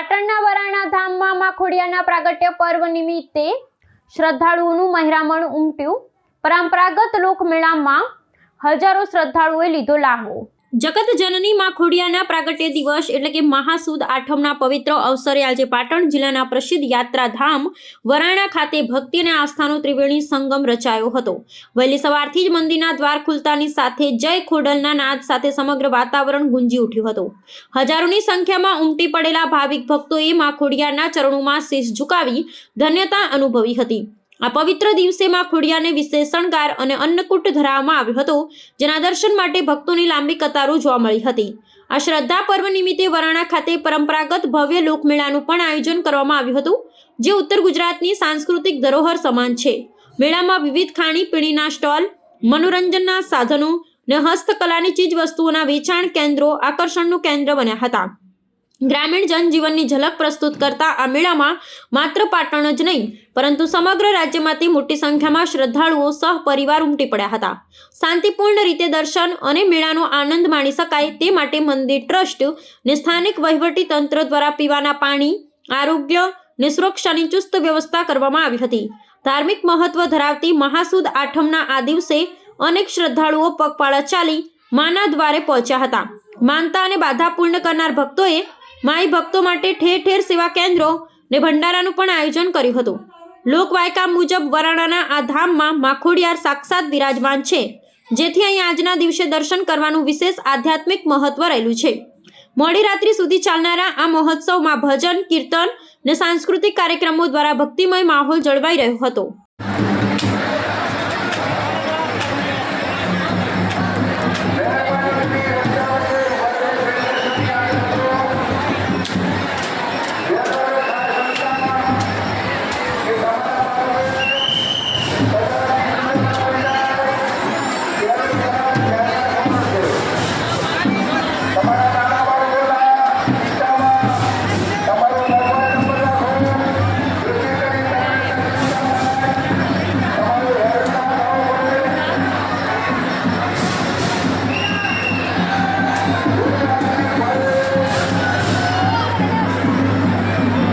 પાટણના વરાણા ધામમાં માં ખોડિયારના પ્રાગટ્ય પર્વ નિમિત્તે શ્રદ્ધાળુઓનું મહેરામણ ઉમટ્યું। પરંપરાગત લોકમેળામાં હજારો શ્રદ્ધાળુઓએ લીધો લાહો। જગત જનની માં ખોડિયારના પ્રાગટ્ય દિવસ એટલે કે મહાસુદ આઠમના પવિત્ર અવસરે આજે પાટણ જિલ્લાના પ્રસિદ્ધ યાત્રાધામ વરાણા ખાતે ભક્તિ અને આસ્થાનો ત્રિવેણી સંગમ રચાયો હતો। વહેલી સવારથી જ મંદિરના દ્વાર ખુલતાની સાથે જય ખોડલના નાદ સાથે સમગ્ર વાતાવરણ ગુંજી ઉઠ્યું હતું। હજારોની સંખ્યામાં ઉમટી પડેલા ભાવિક ભક્તોએ માં ખોડિયારના ચરણોમાં શીશ ઝુકાવી ધન્યતા અનુભવી હતી। આ પવિત્ર દિવસે માં ખોડિયારને વિશેષ શણગાર અને અન્નકૂટ ધરાવવામાં આવ્યો હતો, જેના દર્શન માટે ભક્તોની લાંબી કતારો જોવા મળી હતી। આ શ્રદ્ધા પર્વ નિમિત્તે વરાણા ખાતે પરંપરાગત ભવ્ય લોકમેળાનું પણ આયોજન કરવામાં આવ્યું હતું, જે ઉત્તર ગુજરાતની સાંસ્કૃતિક ધરોહર સમાન છે। મેળામાં વિવિધ ખાણીપીણીના સ્ટોલ, મનોરંજનના સાધનો અને હસ્તકલાની ચીજ વસ્તુઓના વેચાણ કેન્દ્રો આકર્ષણનું કેન્દ્ર બન્યા હતા। ગ્રામીણ જનજીવનની ઝલક પ્રસ્તુત કરતા આ મેળામાં માત્ર પાટણ જ નહીં પરંતુ સમગ્ર રાજ્યમાંથી મોટી સંખ્યામાં શ્રદ્ધાળુઓ સહપરિવાર ઉમટી પડ્યા હતા। શાંતિપૂર્ણ રીતે દર્શન અને મેળાનો આનંદ માણી શકાય તે માટે મંદિર ટ્રસ્ટ અને સ્થાનિક વહીવટી તંત્ર દ્વારા પીવાના પાણી, આરોગ્ય અને સુરક્ષાની ચુસ્ત વ્યવસ્થા કરવામાં આવી હતી। ધાર્મિક મહત્વ ધરાવતી મહાસુદ આઠમના આ દિવસે અનેક શ્રદ્ધાળુઓ પગપાળા ચાલી માના દ્વારે પહોંચ્યા હતા। માનતા અને બાધા પૂર્ણ કરનાર ભક્તોએ માઈ ભક્તો માટે ઠેર ઠેર સેવા કેન્દ્રો ને ભંડારાનું પણ આયોજન કર્યું હતું। લોકવાયકા મુજબ વરાણાના આ ધામમાં માં ખોડિયાર સાક્ષાત વિરાજમાન છે, જેથી અહીં આજના દિવસે દર્શન કરવાનું વિશેષ આધ્યાત્મિક મહત્વ રહેલું છે। મોડી રાત્રિ સુધી ચાલનારા આ મહોત્સવમાં ભજન, કીર્તન ને સાંસ્કૃતિક કાર્યક્રમો દ્વારા ભક્તિમય માહોલ જળવાઈ રહ્યો હતો।